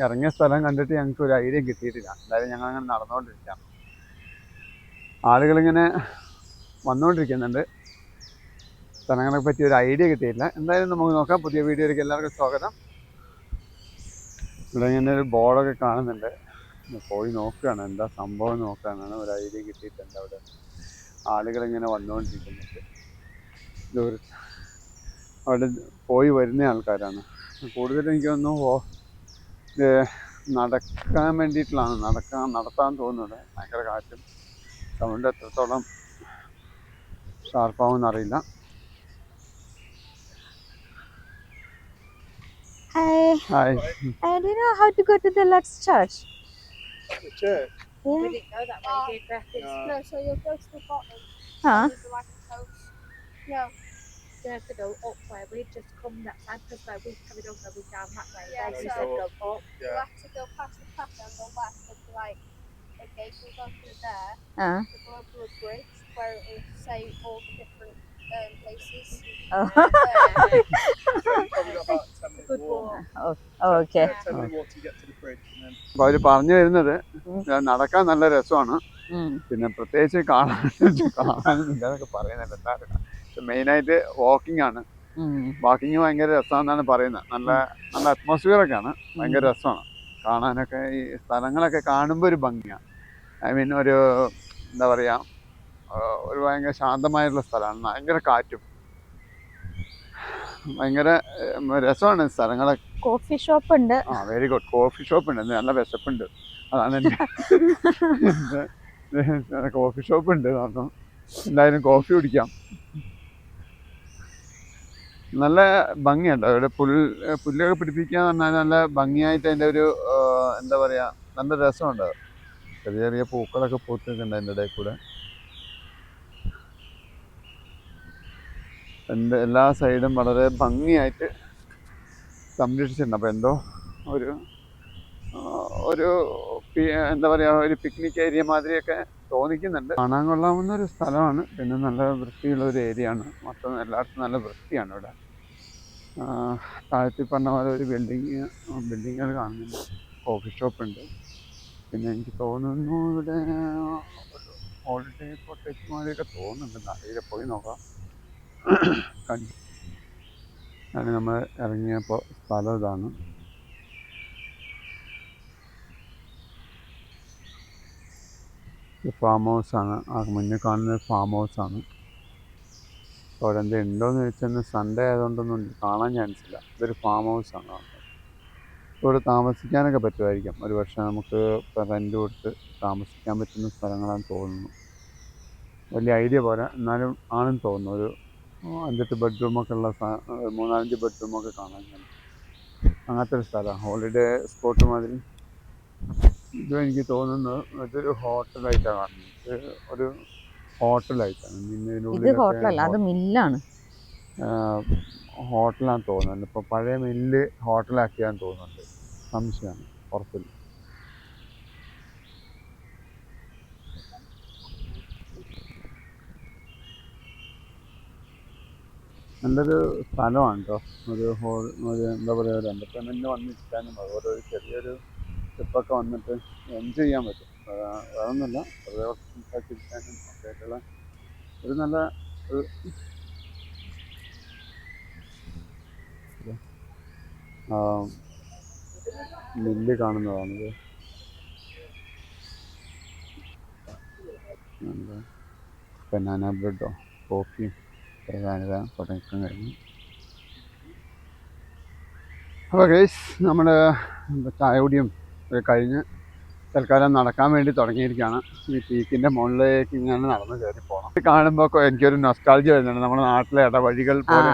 ഇറങ്ങിയ സ്ഥലം കണ്ടിട്ട് ഞങ്ങൾക്ക് ഒരു ഐഡിയ കിട്ടിയിട്ടില്ല. എന്തായാലും ഞങ്ങൾ അങ്ങനെ നടന്നുകൊണ്ടിരിക്കുകയാണ്. ആളുകളിങ്ങനെ വന്നുകൊണ്ടിരിക്കുന്നുണ്ട്. സ്ഥലങ്ങളെ പറ്റി ഒരു ഐഡിയ കിട്ടിയില്ല. എന്തായാലും നമുക്ക് നോക്കാം. പുതിയ വീഡിയോയിലേക്ക് എല്ലാവർക്കും സ്വാഗതം. ഇവിടെ ഇങ്ങനെ ഒരു ബോർഡൊക്കെ കാണുന്നുണ്ട്. പോയി നോക്കുകയാണ് എന്താ സംഭവം നോക്കാനാണ്. ഒരു ഐഡിയ കിട്ടിയിട്ടുണ്ട്. അവിടെ ആളുകളിങ്ങനെ വന്നുകൊണ്ടിരിക്കുന്നുണ്ട്. അവിടെ പോയി വരുന്ന ആൾക്കാരാണ് കൂടുതലും. എനിക്ക് തോന്നുന്നു നടക്കാൻ വേണ്ടിയിട്ടുള്ളതാണ്. നടത്താൻ തോന്നുന്നത്. ഭയങ്കര കാറ്റും സൗണ്ട് എത്രത്തോളം ഷാർപ്പാവുമെന്ന് അറിയില്ല. Hi. Do you know how to go to the Lord's Church? The church? Yeah. We didn't go that way geographically. No. So you'll go to the bottom. Huh? Like a house. No. You have to go up where we just come that side because where we don't go down that way. Yeah, They so said go up. Yeah. You have to go past the path and go left and like a gate will go through there. To go over a bridge where it will say all the different places. Oh. Probably got about 10 minutes Good walk. walk. Oh, okay. Yeah, 10 minute walk to get to the bridge. And then... അപ്പോൾ അവർ പറഞ്ഞു വരുന്നത് നടക്കാൻ നല്ല രസമാണ്, പിന്നെ പ്രത്യേകിച്ച് കാണാനൊക്കെ പറയുന്നുണ്ട്. എന്താ മെയിനായിട്ട് വാക്കിംഗ് ആണ്. വാക്കിങ് ഭയങ്കര രസമാണെന്നാണ് പറയുന്നത്. നല്ല അറ്റ്മോസ്ഫിയറൊക്കെയാണ്. ഭയങ്കര രസമാണ് കാണാനൊക്കെ. ഈ സ്ഥലങ്ങളൊക്കെ കാണുമ്പോൾ ഒരു ഭംഗിയാണ്. ഐ മീൻ ഒരു എന്താ പറയുക, ഒരു ഭയങ്കര ശാന്തമായിട്ടുള്ള സ്ഥലമാണ്. ഭയങ്കര കാറ്റും ഭയങ്കര രസമാണ് സ്ഥലങ്ങളൊക്കെ. കോഫി ഷോപ്പ് ഉണ്ട്. Very good. കോഫി ഷോപ്പ് ഉണ്ട്. നല്ല വിശപ്പുണ്ട്. അതാണ് എൻ്റെ കോഫി ഷോപ്പ് ഉണ്ട്. കാരണം എന്തായാലും കോഫി കുടിക്കാം. നല്ല ഭംഗിയുണ്ട്. അവിടെ പുല്ലൊക്കെ പിടിപ്പിക്കുക എന്ന് പറഞ്ഞാൽ നല്ല ഭംഗിയായിട്ട് അതിൻ്റെ ഒരു എന്താ പറയുക, നല്ല രസമുണ്ട്. ചെറിയ ചെറിയ പൂക്കളൊക്കെ പൂത്തിട്ടുണ്ട് അതിൻ്റെ ഇടയിൽ കൂടെ. എൻ്റെ എല്ലാ സൈഡും വളരെ ഭംഗിയായിട്ട് സംരക്ഷിച്ചിട്ടുണ്ട്. അപ്പോൾ എന്തോ ഒരു എന്താ പറയുക, ഒരു പിക്നിക് ഏരിയ മാതിരിയൊക്കെ തോന്നിക്കുന്നുണ്ട്. കാണാൻ കൊള്ളാവുന്നൊരു സ്ഥലമാണ്. പിന്നെ നല്ല വൃത്തിയുള്ള ഒരു ഏരിയ ആണ്. മൊത്തം എല്ലായിടത്തും നല്ല വൃത്തിയാണ് ഇവിടെ. താഴത്തിൽ പറഞ്ഞ പോലെ ഒരു ബിൽഡിങ്ങുകൾ കാണുന്നുണ്ട്. കോഫി ഷോപ്പുണ്ട്. പിന്നെ എനിക്ക് തോന്നുന്നു ഇവിടെ ഒരു ഹോളിഡേ കോട്ടേജ് മാതിരിയൊക്കെ തോന്നുന്നുണ്ട്. അറിയില്ല, പോയി നോക്കാം. അത് നമ്മൾ ഇറങ്ങിയപ്പോൾ സ്ഥലം ഇതാണ്. ഫാം ഹൗസാണ്. ആ മുന്നിൽ കാണുന്നത് ഫാം ഹൗസാണ്. അവിടെ എന്താ ഉണ്ടോയെന്ന് ചോദിച്ചാൽ സൺഡേ ആയതുകൊണ്ടൊന്നും കാണാൻ ചാൻസില്ല. ഇതൊരു ഫാം ഹൗസാണ്. ഇവിടെ താമസിക്കാനൊക്കെ പറ്റുമായിരിക്കും. ഒരു പക്ഷേ നമുക്ക് റെൻ്റ് കൊടുത്ത് താമസിക്കാൻ പറ്റുന്ന സ്ഥലങ്ങളാണെന്ന് തോന്നുന്നു. വലിയ ഐഡിയ പോരാ, എന്നാലും ആണെന്ന് തോന്നുന്നു. ഒരു 5-8 ബെഡ്റൂമൊക്കെ ഉള്ള 3-4 ബെഡ്റൂമൊക്കെ കാണാൻ അങ്ങനത്തെ ഒരു സ്ഥലമാണ്. ഹോളിഡേ സ്പോട്ട് മാതിരി. ഇതും എനിക്ക് തോന്നുന്നു ഇതൊരു ഹോട്ടലായിട്ടാണ് കാണുന്നത്. ഒരു ഹോട്ടലായിട്ടാണ്. ഹോട്ടലാന്ന് തോന്നുന്നുണ്ട്. ഇപ്പോൾ പഴയ മില്ല് ഹോട്ടലാക്കിയാന്ന് തോന്നുന്നുണ്ട്. സംശയമാണ്, ഉറപ്പില്ല. നല്ലൊരു സ്ഥലമാണ് കേട്ടോ. ഒരു എന്താ പറയുക, ഒരു എൻ്റർടൈൻമെൻറ്റിന് വന്നിരിക്കാനും അതുപോലെ ഒരു ചെറിയൊരു ട്രിപ്പൊക്കെ വന്നിട്ട് എൻജോയ് ചെയ്യാൻ പറ്റും. വേറൊന്നുമില്ല, വെറുതെ സംസാരിച്ചിരിക്കാനും ഒക്കെ ആയിട്ടുള്ള ഒരു നല്ല ഒരു മില്ല് കാണുന്നതാണിത്. ബനാന ബ്രെഡോ കോഫിയും തുടക്കം കഴിഞ്ഞു. അപ്പോൾ ഗൈസ്, നമ്മൾ ചായ കുടിയും ഒക്കെ കഴിഞ്ഞ് തൽക്കാലം നടക്കാൻ വേണ്ടി തുടങ്ങിയിരിക്കുകയാണ്. ഈ പീക്കിൻ്റെ മുകളിലേക്ക് ഇങ്ങനെ നടന്ന് കയറി പോകണം. ഇത് കാണുമ്പോൾ എനിക്കൊരു നൊസ്റ്റാൾജിയ വരുന്നുണ്ട്. നമ്മുടെ നാട്ടിലെ ഇടവഴികൾ പോലെ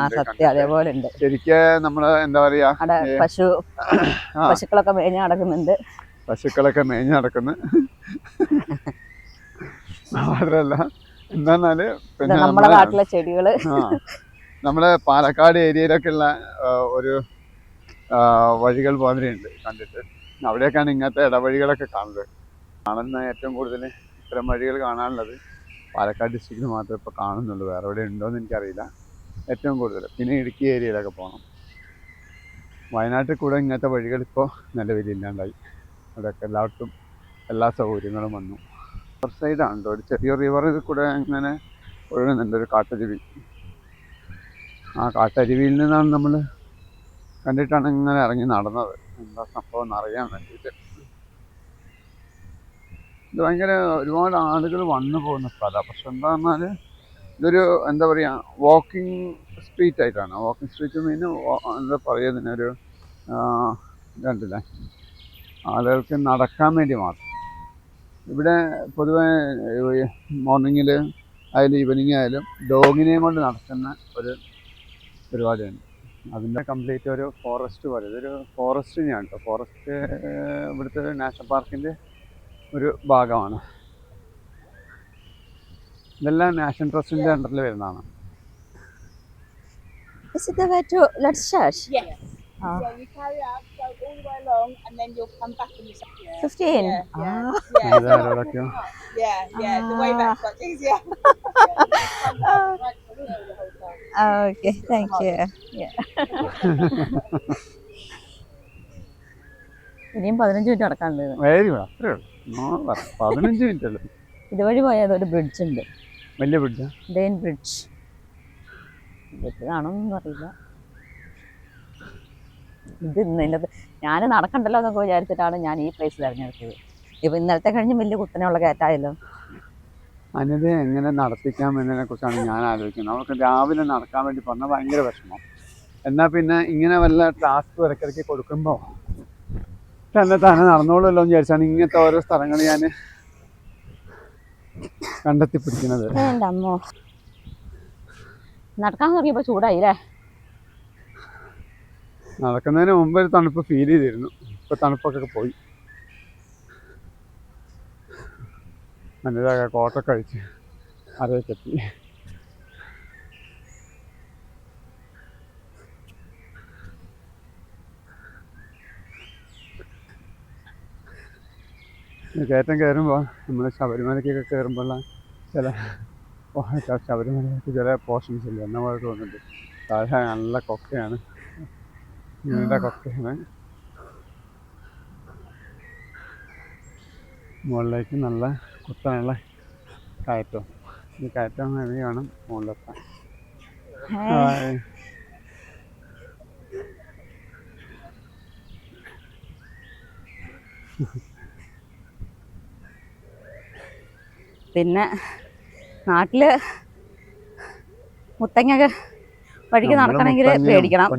ശരിക്കും നമ്മൾ എന്താ പറയുക, പശുക്കളൊക്കെ മേഞ്ഞ് നടക്കുന്നുണ്ട്. പശുക്കളൊക്കെ മേഞ്ഞ് നടക്കുന്നു. മാത്രമല്ല എന്താന്നാല് പിന്നെ നമ്മുടെ നാട്ടിലെ ചെടികള്, നമ്മളെ പാലക്കാട് ഏരിയയിലൊക്കെ ഉള്ള ഒരു വഴികൾ പോലെയുണ്ട് കണ്ടിട്ട്. അവിടെയൊക്കെയാണ് ഇങ്ങനത്തെ ഇടവഴികളൊക്കെ കാണുന്ന ഏറ്റവും കൂടുതൽ ഇത്തരം വഴികൾ കാണാനുള്ളത് പാലക്കാട് ഡിസ്ട്രിക്റ്റിൽ മാത്രമേ ഇപ്പോൾ കാണുന്നുള്ളൂ. വേറെ എവിടെ ഉണ്ടോയെന്ന് എനിക്കറിയില്ല. ഏറ്റവും കൂടുതൽ പിന്നെ ഇടുക്കി ഏരിയയിലൊക്കെ പോകണം. വയനാട്ടിൽ കൂടെ ഇങ്ങനത്തെ വഴികൾ ഇപ്പോൾ നിലവിലില്ലാണ്ടായി. അവിടെയൊക്കെ എല്ലായിടത്തും എല്ലാ സൗകര്യങ്ങളും വന്നു. റിവർ സൈഡാണ് കേട്ടോ, ഒരു ചെറിയ റിവർ കൂടെ ഇങ്ങനെ ഒഴുകുന്നുണ്ട്, ഒരു കാട്ടരുവി. ആ കാട്ടരുവിയിൽ നിന്നാണ് നമ്മൾ കണ്ടിട്ടാണ് ഇങ്ങനെ ഇറങ്ങി നടന്നത്, എന്താ സംഭവം എന്നറിയാൻ വേണ്ടിയിട്ട്. ഇത് ഭയങ്കര ഒരുപാട് ആളുകൾ വന്നു പോകുന്ന സ്ഥലമാണ്. പക്ഷെ എന്താ പറഞ്ഞാൽ ഇതൊരു എന്താ പറയുക, വാക്കിംഗ് സ്ട്രീറ്റ് ആയിട്ടാണ്. വാക്കിംഗ് സ്ട്രീറ്റ് മീൻ എന്താ പറയുക, ഇതിനൊരു കണ്ടില്ലേ, ആളുകൾക്ക് നടക്കാൻ വേണ്ടി മാത്രം. ഇവിടെ പൊതുവെ മോർണിംഗിൽ ആയാലും ഈവനിങ് ആയാലും ഡോഗിനെയും കൊണ്ട് നടക്കുന്ന ഒരു പരിപാടിയുണ്ട്. അതിൻ്റെ കംപ്ലീറ്റ് ഒരു ഫോറസ്റ്റ് പോലെ, ഇതൊരു ഫോറസ്റ്റിനെയാണ് കേട്ടോ. ഫോറസ്റ്റ് ഇവിടുത്തെ ഒരു നാഷണൽ പാർക്കിൻ്റെ ഒരു ഭാഗമാണ്. ഇതെല്ലാം നാഷണൽ ട്രസ്റ്റിൻ്റെ അണ്ടറിൽ വരുന്നതാണ്. Is it the way to Let's Church? Yes. Oh. So you carry out, go all the way along, and then you'll come back and you say, 15? yeah, ഇതാരോടൊക്കെയോ yeah. The way back's much easier. Okay, thank you. Yeah. ഇനിയും 15 minute നടക്കാനുണ്ട്. Very good, അത്രേ ഉള്ളൂ. 15 minute അല്ലേ. ഇതുവഴി പോയാൽ ഒരു bridge ഉണ്ട്, വലിയ ബ്രിഡ്ജാ, ഡെയിൻ ബ്രിഡ്ജ്. എപ്പോഴാണോന്നൊന്നും അറിയില്ല. ഇത് ഇന്നത്തെ ഞാൻ നടക്കണ്ടല്ലോ എന്നൊക്കെ വിചാരിച്ചിട്ടാണ് ഞാൻ ഈ പ്ലേസ് തിരഞ്ഞെടുത്തത്. ഇപ്പം ഇന്നലത്തെ കഴിഞ്ഞ് വലിയ കുത്തനെയുള്ള കയറ്റായല്ലോ. അനിത് എങ്ങനെ നടത്തിക്കാം എന്നതിനെ കുറിച്ചാണ് ഞാൻ ആലോചിക്കുന്നത്. നമുക്ക് രാവിലെ നടക്കാൻ വേണ്ടി പറഞ്ഞാൽ ഭയങ്കര വിഷമം. എന്നാൽ പിന്നെ ഇങ്ങനെ വല്ല ടാസ്ക് ഇടയ്ക്കിടയ്ക്ക് കൊടുക്കുമ്പോൾ തന്നെ നടന്നോളൂല്ലോ എന്ന് വിചാരിച്ചാണ് ഇങ്ങനത്തെ ഓരോ സ്ഥലങ്ങൾ ഞാൻ കണ്ടെത്തി പിടിക്കുന്നത്. എൻ്റെ അമ്മോ, നടക്കാൻ തുടങ്ങിയപ്പോൾ ചൂടായില്ലേ. നടക്കുന്നതിന് മുമ്പ് ഒരു തണുപ്പ് ഫീൽ ചെയ്തിരുന്നു, ഇപ്പോൾ തണുപ്പൊക്കെ പോയി. നല്ലതൊക്കെ കോട്ടൊക്കെ കഴിച്ച് അരയൊക്കെത്തി. കയറ്റം കയറുമ്പോൾ നമ്മൾ ശബരിമലയ്ക്കൊക്കെ കയറുമ്പോഴുള്ള ശബരിമലയ്ക്ക് ചില പോർഷൻസ് ഇല്ല എന്ന പോലെ തോന്നുന്നുണ്ട്. താഴെ നല്ല കൊക്കയാണ്, നീണ്ട കൊക്കയാണ്. മുകളിലേക്ക് നല്ല കുത്താനുള്ള കയറ്റം. ഈ കയറ്റം വഴി വേണം മുകളിലെത്താൻ. പിന്നെ നാട്ടില് മുത്തങ്ങ വഴിക്ക് നടക്കണമെങ്കിൽ പേടിക്കണം.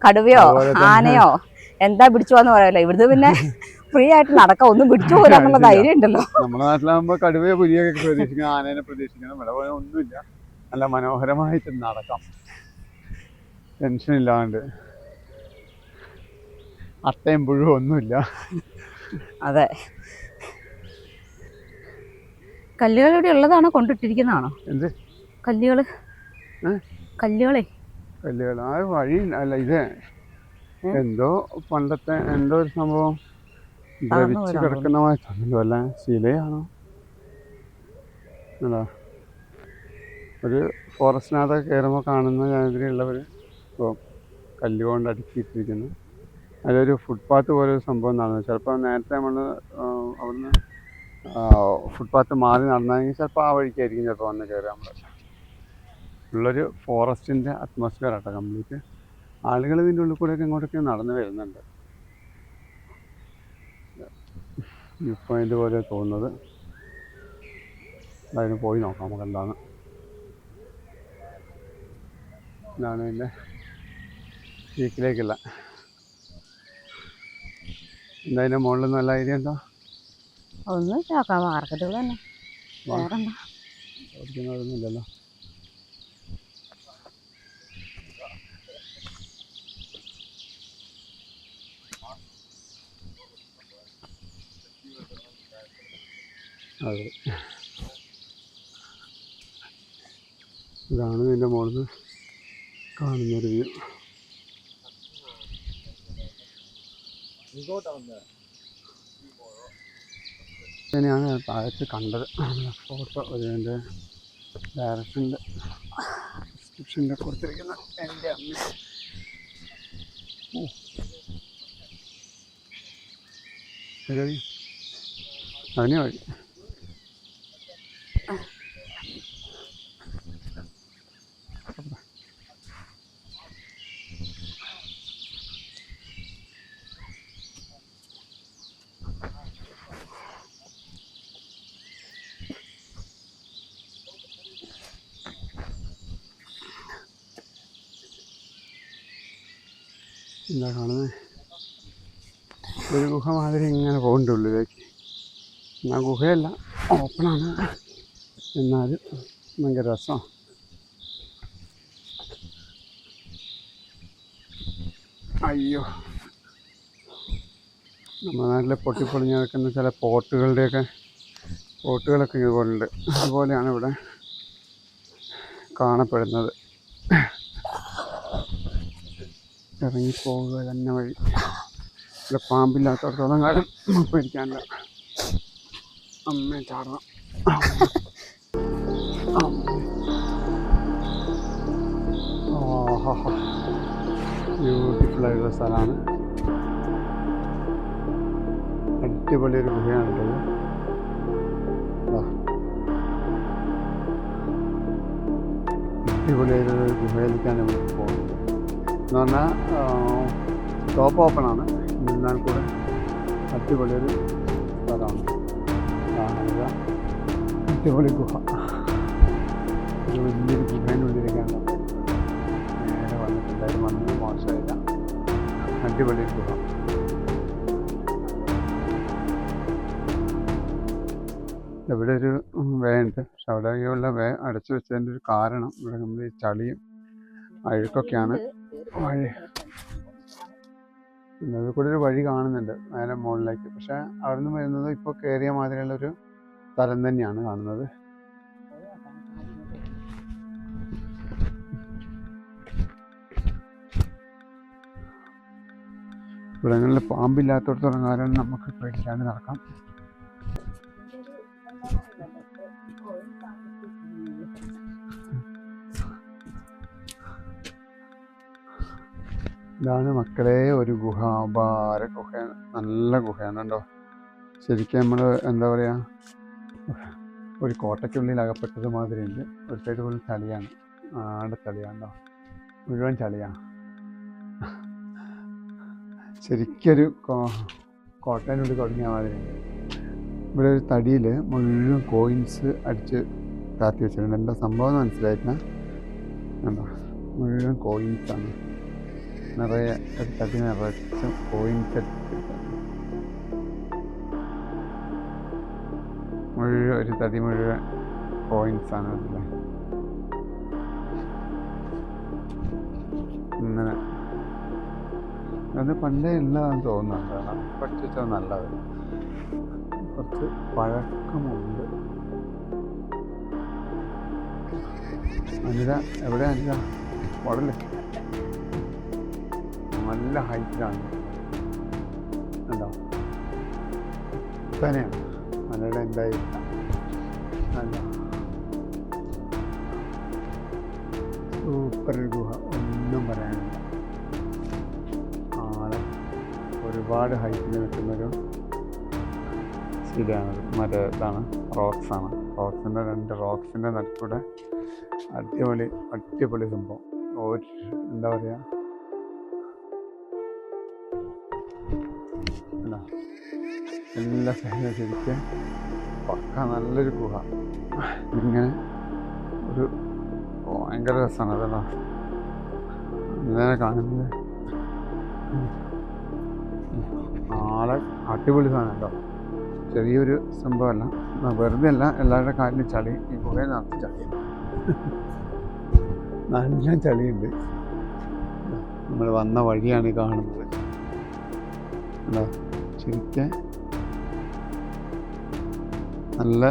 കടുവയോ ആനയോ എന്താ പിടിച്ചു പോവാന്ന് പറയല്ലോ. ഇവിടുന്ന് പിന്നെ ഫ്രീ ആയിട്ട് നടക്കാം, ഒന്നും പിടിച്ചു പോരാന്നുള്ള ധൈര്യം ഉണ്ടല്ലോ. നമ്മുടെ നാട്ടിലാകുമ്പോൾ കടുവയോ പുലിയൊക്കെ പ്രതീക്ഷിക്കണം, ആനേനെ പ്രതീക്ഷിക്കണം. ഇവിടെ പോയാൽ ഒന്നുമില്ല, നല്ല മനോഹരമായിട്ട് നടക്കാം, ടെൻഷൻ ഇല്ലാണ്ട്. അട്ടയും പുഴുവും ഒന്നുമില്ല. അതെ. കല്ലുകൾ ഇവിടെ ഉള്ളതാണോ, കൊണ്ടിട്ടിരിക്കുന്നതാണോ? എന്ത് കല്ലുകള്? കല്ലുകളെ കല്ലുകൾ ആ വഴി അല്ല, ഇത് എന്തോ പണ്ടത്തെ എന്തോ ഒരു സംഭവം ദ്രവിച്ച് കിടക്കുന്ന മാറ്റമല്ലോ, അല്ല ശിലയാണോ അല്ല. ഒരു ഫോറസ്റ്റിനകത്തൊക്കെ കയറുമ്പോൾ കാണുന്ന മാതിരിയുള്ളവർ ഇപ്പോൾ കല്ലുകൊണ്ട് അടുക്കിയിട്ടിരിക്കുന്നു. അതിലൊരു ഫുട്പാത്ത് പോലെ ഒരു സംഭവം നടന്നു. ചിലപ്പോൾ നേരത്തെ നമ്മൾ അവിടുന്ന് ഫുട്പാത്ത് മാറി നടന്നെങ്കിൽ ചിലപ്പോൾ ആ വഴിക്കായിരിക്കും ചിലപ്പോൾ വന്ന് കയറുക. നമ്മൾ ഉള്ളൊരു ഫോറസ്റ്റിൻ്റെ അറ്റ്മോസ്ഫിയർ ആട്ടോ കംപ്ലീറ്റ്. ആളുകൾ ഇതിൻ്റെ ഉള്ളിൽ കൂടെയൊക്കെ ഇങ്ങോട്ടൊക്കെ നടന്ന് വരുന്നുണ്ട്. വ്യൂ പോയിൻ്റ് പോലെ തോന്നുന്നത്. അതിന് പോയി നോക്കാം നമുക്ക് എന്താണ്. ഇതാണ് ഇതിൻ്റെ പീക്കിലേക്കുള്ള. എന്താ അതിൻ്റെ മുകളിൽ നല്ല ഐഡിയ ഉണ്ടോ? ഒന്നും മാർക്കറ്റുകൾ തന്നെ, വേറെന്താ ഓടിക്കുന്നതൊന്നുമില്ലല്ലോ. അതെ, ഇതാണ് ഇതിൻ്റെ മുകളിൽ നിന്ന് കാണുന്നൊരു വ്യൂ. തന്നെയാണ് താഴത്ത് കണ്ടത്. ഫോട്ടോ അതിൻ്റെ ഡയറക്ഷൻ്റെ ഡിസ്ക്രിപ്ഷനിൽ കൊടുത്തിരിക്കുന്ന എൻ്റെ അമ്മ. അതിന് വഴി. എന്താ കാണുന്നത്? ഒരു ഗുഹ മാതിരി ഇങ്ങനെ പോകുന്നുണ്ട് ഉള്ളിലേക്ക്. എന്നാൽ ഗുഹയല്ല, ഓപ്പണാണ്. എന്നാലും ഭയങ്കര രസമാണ്. അയ്യോ, നമ്മുടെ നാട്ടിലെ പൊട്ടിപ്പൊളിഞ്ഞ് കിടക്കുന്ന ചില പോട്ടുകളൊക്കെ ഇതുപോലുണ്ട്. അതുപോലെയാണ് ഇവിടെ കാണപ്പെടുന്നത്. ഇറങ്ങിപ്പോവുക തന്നെ വഴി. ഇവിടെ പാമ്പില്ലാത്തടത്തോളം കാലം പേടിക്കാനില്ല. അമ്മ ചാടണം. ഓഹോ, ബ്യൂട്ടിഫുള്ളായിട്ടുള്ള സ്ഥലമാണ്. അടിപൊളി ഒരു ഗുഹയാണ് കേട്ടത്. അടിപൊളിയായിട്ടൊരു ഗുഹയിലേക്കാണ് നമ്മൾ പോകുന്നത്. എന്ന് പറഞ്ഞാൽ ടോപ്പ് ഓപ്പണാണ്, എന്നാൽ കൂടെ അടിപൊളിയൊരു സ്ഥലമാണ്. അടിപൊളി ഗുഹ. ഒരു വലിയൊരു ഗുഹേൻ്റെ ഉള്ളിലേക്കാണ് നേരെ വന്നിട്ടുണ്ടായിരുന്നു. വന്നത് മോശമായില്ല, അടിപൊളി ഗുഹ. ഇവിടെ ഒരു വേ ഉണ്ട്, പക്ഷെ അവിടെയുള്ള വേ അടച്ചു വെച്ചതിൻ്റെ ഒരു കാരണം ഇവിടെ നമ്മൾ ഈ ചളിയും അഴുക്കൊക്കെയാണ് വഴി. അതിൽ കൂടെ ഒരു വഴി കാണുന്നുണ്ട് നേരെ മുകളിലേക്ക്. പക്ഷെ അവിടെ നിന്ന് വരുന്നത് ഇപ്പോൾ കയറിയ മാതിരിയുള്ളൊരു സ്ഥലം തന്നെയാണ് കാണുന്നത്. ഇവിടങ്ങളിൽ പാമ്പില്ലാത്തടത്തോളം കാലം നമുക്ക് പേടിക്കാണ്ട് നടക്കാം. ഇതാണ് മക്കളെ ഒരു ഗുഹ. അപാര ഗുഹയാണ്, നല്ല ഗുഹയാണ് കേട്ടോ. ശരിക്കും നമ്മൾ എന്താ പറയുക, ഒരു കോട്ടയ്ക്കുള്ളിൽ അകപ്പെട്ടത് മാതിരി ഉണ്ട്. ഒരു സൈഡ് ഫുൾ ചളിയാണ്, ആടെ ചളിയാണ് കേട്ടോ, മുഴുവൻ ചളിയാണ്. ശരിക്കൊരു കോട്ടയിനുള്ളിൽ തുടങ്ങിയ മാതിരി ഉണ്ട്. ഇവിടെ ഒരു തടിയിൽ മുഴുവൻ കോയിൻസ് അടിച്ച് താത്തി വെച്ചിട്ടുണ്ട്. എന്താ സംഭവം മനസ്സിലായിട്ടില്ല. കണ്ടോ, മുഴുവൻ കോയിൻസാണ്. നിറയെ ഒരു തടി നിറച്ച് കോയിൻസ് മുഴുവൻ, ഒരു തടി മുഴുവൻ കോയിൻസാണ് അതിൽ. ഇങ്ങനെ അത് പണ്ടേ ഉള്ളതാണെന്ന് തോന്നുന്നുണ്ട്. പഠിച്ചു വെച്ചാൽ നല്ലത്. കുറച്ച് പഴക്കമുണ്ട്. അനിത എവിടെ? അനിത വടല്ലേ, നല്ല ഹൈറ്റിലാണ്. ഉണ്ടോ? തന്നെയാണ് മലയുടെ എന്തായില്ല. നല്ല സൂപ്പർ ഗുഹ, ഒന്നും പറയാനില്ല. ആളെ ഒരുപാട് ഹൈറ്റിൽ നിൽക്കുന്നൊരു ഇതാണത്. മറ്റേ ഇതാണ്, റോക്സാണ്. റോക്സിൻ്റെ രണ്ട് റോക്സിൻ്റെ നടുക്കൂടെ അടിപൊളി സംഭവം. ഒരു എന്താ പറയുക, എല്ലാ സൈഡിലും ശരിക്കും പക്ക നല്ലൊരു ഗുഹ. ഇങ്ങനെ ഒരു ഭയങ്കര രസമാണ് അതല്ലോ ഇങ്ങനെ കാണുന്നത്. ആളെ അടിപൊളി സാധനം കേട്ടോ. ചെറിയൊരു സംഭവമല്ല, വെറുതെ അല്ല, എല്ലാവരുടെ കാലിലും ചളി. ഈ ഗുഹയിൽ നിറച്ച് ചളിയാണ്, നല്ല ചളിയുണ്ട്. നമ്മൾ വന്ന വഴിയാണ് ഈ കാണുന്നത്. ശരിക്കും നല്ല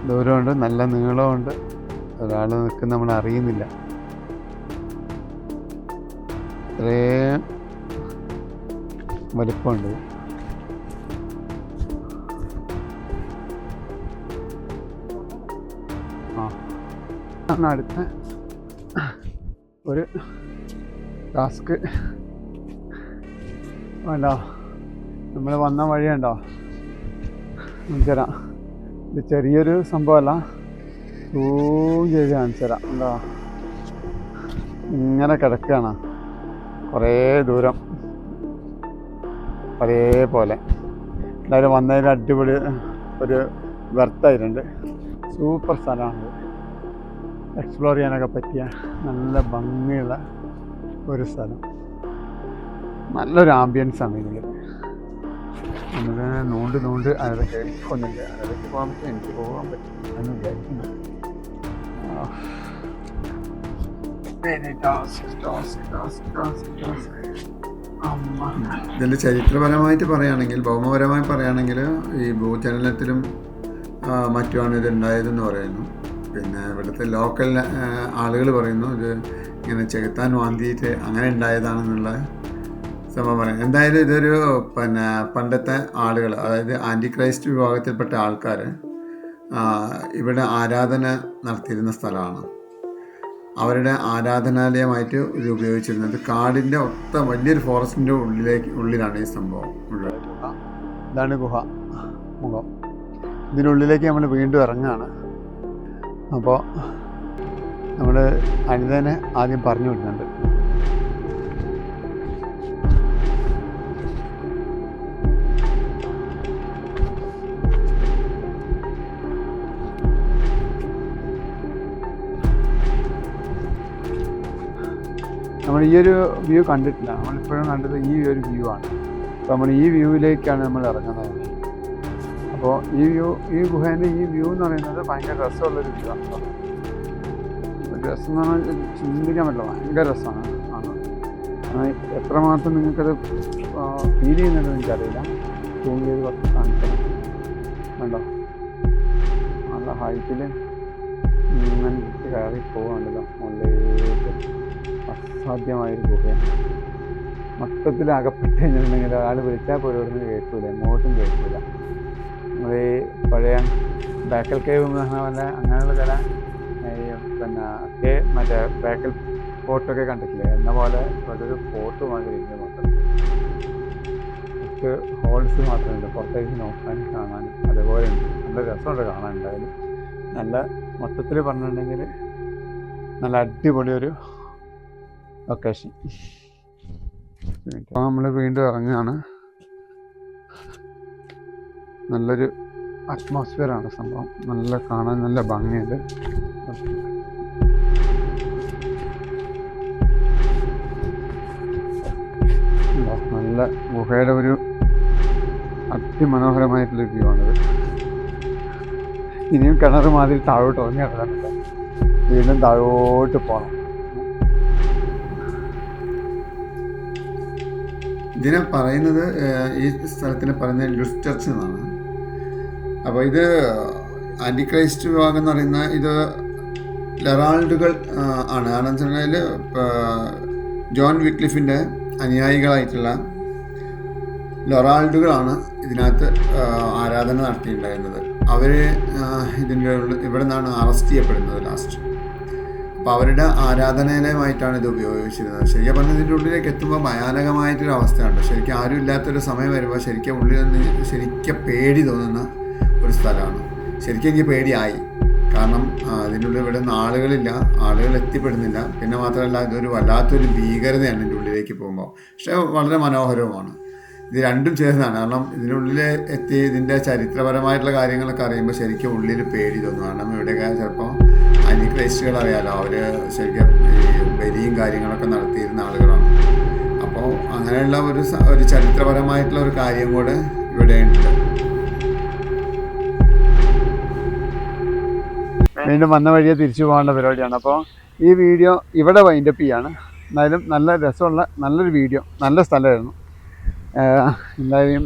ദൂരമുണ്ട്, നല്ല നീളമുണ്ട്. ഒരാൾ നിൽക്കുന്ന നമ്മൾ അറിയുന്നില്ല. ഇത്രയും വലിപ്പമുണ്ട്. അടുത്ത ഒരു ടാസ്ക് വേണ്ടോ, നമ്മൾ വന്ന വഴിയുണ്ടോ, കാണിച്ചുതരാം. ഇത് ചെറിയൊരു സംഭവമല്ല, സൂം ചെയ്ത് കാണിച്ചുതരാം. എന്താ ഇങ്ങനെ കിടക്കുകയാണ് കുറേ ദൂരം ഒരേപോലെ. എന്തായാലും വന്നതിൽ അടിപൊളി ഒരു വെർത്തായിട്ടുണ്ട്. സൂപ്പർ സ്ഥലമാണത്, എക്സ്പ്ലോർ ചെയ്യാനൊക്കെ പറ്റിയ നല്ല ഭംഗിയുള്ള ഒരു സ്ഥലം. നല്ലൊരു ആംബിയൻസാണ് ഇതിൽ. നമുക്ക് നോണ്ട് അതിൽ കേൾക്കൊന്നുമില്ല. അതിലേക്ക് പോകാൻ പറ്റും, എനിക്ക് പോകാൻ പറ്റും എന്ന് വിചാരിക്കുന്നു. ഇതിൻ്റെ ചരിത്രപരമായിട്ട് പറയുകയാണെങ്കിൽ, ഭൗമപരമായി പറയുകയാണെങ്കിൽ ഈ ഭൂചലനത്തിലും മറ്റുമാണ് ഇത് ഉണ്ടായതെന്ന് പറയുന്നു. പിന്നെ ഇവിടുത്തെ ലോക്കൽ ആളുകൾ പറയുന്നു ഇത് ഇങ്ങനെ ചെകുത്താൻ വാന്തിയിട്ട് അങ്ങനെ ഉണ്ടായതാണെന്നുള്ള സംഭവം പറയാം. എന്തായാലും ഇതൊരു പിന്നെ പണ്ടത്തെ ആളുകൾ, അതായത് ആൻറ്റി ക്രൈസ്റ്റ് വിഭാഗത്തിൽപ്പെട്ട ആൾക്കാർ ഇവിടെ ആരാധന നടത്തിയിരുന്ന സ്ഥലമാണ്. അവരുടെ ആരാധനാലയമായിട്ട് ഇത് ഉപയോഗിച്ചിരുന്നത്. കാടിൻ്റെ ഒത്ത വലിയൊരു ഫോറസ്റ്റിൻ്റെ ഉള്ളിലാണ് ഈ സംഭവം ഉള്ളത്. ഇതാണ് ഗുഹ മുഖം. ഇതിനുള്ളിലേക്ക് നമ്മൾ വീണ്ടും ഇറങ്ങുകയാണ്. അപ്പോൾ നമ്മൾ അനിതനെ ആദ്യം പറഞ്ഞു വിടുന്നുണ്ട്. നമ്മൾ ഈ ഒരു വ്യൂ കണ്ടിട്ടില്ല, നമ്മളിപ്പോഴും കണ്ടത് ഈ ഒരു വ്യൂ ആണ്. അപ്പോൾ നമ്മൾ ഈ വ്യൂവിലേക്കാണ് നമ്മൾ ഇറങ്ങുന്നത്. അപ്പോൾ ഈ ഗുഹേൻ്റെ ഈ വ്യൂ എന്ന് പറയുന്നത് ഭയങ്കര രസമുള്ളൊരു വ്യൂ ആണ്. രസം എന്ന് പറഞ്ഞാൽ ചിന്തിക്കാൻ പറ്റില്ല, ഭയങ്കര രസമാണ്. എത്രമാത്രം നിങ്ങൾക്കത് ഫീൽ ചെയ്യുന്നുണ്ടെന്ന് എനിക്കറിയില്ല. സൂം ചെയ്ത് കുറച്ച് കാണിക്കണം. കണ്ടോ, നല്ല ഹൈറ്റിൽ ഇങ്ങനെ കയറി പോകാണ്ടല്ലോ. മുകളിലേക്ക് അസാധ്യമായൊരു ഗുഹയാണ്. മൊത്തത്തിൽ അകപ്പെട്ട് കഴിഞ്ഞിട്ടുണ്ടെങ്കിൽ ഒരാൾ വിളിച്ചാൽ പോലും ഇവിടുന്ന് കേൾക്കില്ല, എങ്ങോട്ടും കേൾക്കില്ല. നമ്മൾ ഈ പഴയ ബേക്കൽ കേവ് എന്ന് പറഞ്ഞ പോലെ അങ്ങനെയുള്ള ചില പിന്നെ മറ്റേ ബേക്കൽ ഫോർട്ടൊക്കെ കണ്ടിട്ടില്ലേ, എന്ന പോലെ ഒരു ഫോർട്ട് മാതിരി ഉണ്ട്. മൊത്തത്തിൽ ഹോൾസ് മാത്രമല്ല, പുറത്തേക്ക് നോക്കാനും കാണാനും അതേപോലെ ഉണ്ട്. നല്ല രസമുണ്ട് കാണാൻ. എന്തായാലും നല്ല മൊത്തത്തിൽ പറഞ്ഞിട്ടുണ്ടെങ്കിൽ നല്ല അടിപൊളി ഒരു ലൊക്കേഷൻ. അപ്പോൾ നമ്മൾ വീണ്ടും ഇറങ്ങുകയാണ്. നല്ലൊരു അറ്റ്മോസ്ഫിയറാണ് സംഭവം. നല്ല കാണാൻ നല്ല ഭംഗിയുണ്ട്. നല്ല ഗുഹയുടെ ഒരു അതിമനോഹരമായിട്ടുള്ള വ്യൂ ആണിത്. ഇനിയും കിണർ മാതിരി താഴോട്ട് ഇറങ്ങി ഇറങ്ങാനില്ല, വീണ്ടും താഴോട്ട് പോകണം. ഇതിനെ പറയുന്നത്, ഈ സ്ഥലത്തിനെ പറയുന്നത് ലുസ് ചർച്ച് എന്നാണ്. അപ്പോൾ ഇത് ആൻറ്റി ക്രൈസ്റ്റ് വിഭാഗം എന്ന് പറയുന്ന ഇത് ലെറാൾഡുകൾ ആണ്. കാരണം വെച്ച് കഴിഞ്ഞാൽ ജോൺ വിക്ലിഫിൻ്റെ അനുയായികളായിട്ടുള്ള ലൊറാൾഡുകളാണ് ഇതിനകത്ത് ആരാധന നടത്തിയിട്ടുണ്ടായിരുന്നത്. അവർ ഇവിടെ നിന്നാണ് അറസ്റ്റ് ചെയ്യപ്പെടുന്നത് ലാസ്റ്റ്. അപ്പോൾ അവരുടെ ആരാധനാലയമായിട്ടാണ് ഇത് ഉപയോഗിച്ചിരുന്നത്. ശരിക്കും പറഞ്ഞാൽ ഇതിൻ്റെ ഉള്ളിലേക്ക് എത്തുമ്പോൾ ഭയാനകമായിട്ടൊരു അവസ്ഥയുണ്ട്. ശരിക്കും ആരും ഇല്ലാത്തൊരു സമയം വരുമ്പോൾ ശരിക്കും ഉള്ളിൽ നിന്ന് ശരിക്കും പേടി തോന്നുന്ന ഒരു സ്ഥലമാണ്. ശരിക്കും എനിക്ക് പേടിയായി. കാരണം ഇതിൻ്റെ ഉള്ളിൽ ഇവിടെ നിന്ന് ആളുകൾ എത്തിപ്പെടുന്നില്ല. പിന്നെ മാത്രമല്ല ഇതൊരു വല്ലാത്തൊരു ഭീകരതയാണ് ഇതിൻ്റെ ഉള്ളിലേക്ക് പോകുമ്പോൾ. പക്ഷേ വളരെ മനോഹരവുമാണ്. ഇത് രണ്ടും ചേർന്നാണ്. കാരണം ഇതിനുള്ളിൽ എത്തി ഇതിൻ്റെ ചരിത്രപരമായിട്ടുള്ള കാര്യങ്ങളൊക്കെ അറിയുമ്പോൾ ശരിക്കും ഉള്ളിൽ പേടി തോന്നും. കാരണം ഇവിടെയൊക്കെ ചിലപ്പോൾ ആൻറ്റി ക്രൈസ്റ്റുകൾ അറിയാമല്ലോ, അവർ ശരിക്കും ഈ ബലിയും കാര്യങ്ങളൊക്കെ നടത്തിയിരുന്ന ആളുകളാണ്. അപ്പോൾ അങ്ങനെയുള്ള ഒരു ചരിത്രപരമായിട്ടുള്ള ഒരു കാര്യം കൂടെ ഇവിടെയുണ്ട്. വീണ്ടും വന്ന വഴിയെ തിരിച്ചു പോകാനുള്ള പരിപാടിയാണ്. അപ്പോൾ ഈ വീഡിയോ ഇവിടെ വൈൻഡപ്പ് ചെയ്യാണ്. എന്തായാലും നല്ല രസമുള്ള നല്ലൊരു വീഡിയോ, നല്ല സ്ഥലമായിരുന്നു. എന്തായാലും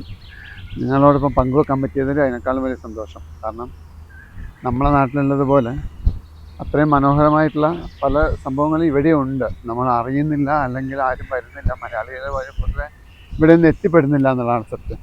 നിങ്ങളോടൊപ്പം പങ്കുവെക്കാൻ പറ്റിയതിൽ അതിനേക്കാളും വലിയ സന്തോഷം. കാരണം നമ്മളെ നാട്ടിലുള്ളതുപോലെ അത്രയും മനോഹരമായിട്ടുള്ള പല സംഭവങ്ങളും ഇവിടെ ഉണ്ട്. നമ്മൾ അറിയുന്നില്ല, അല്ലെങ്കിൽ ആരും വരുന്നില്ല. മലയാളികൾ പൊതുവെ ഇവിടെ നിന്ന് എത്തിപ്പെടുന്നില്ല എന്നുള്ളതാണ് സത്യം.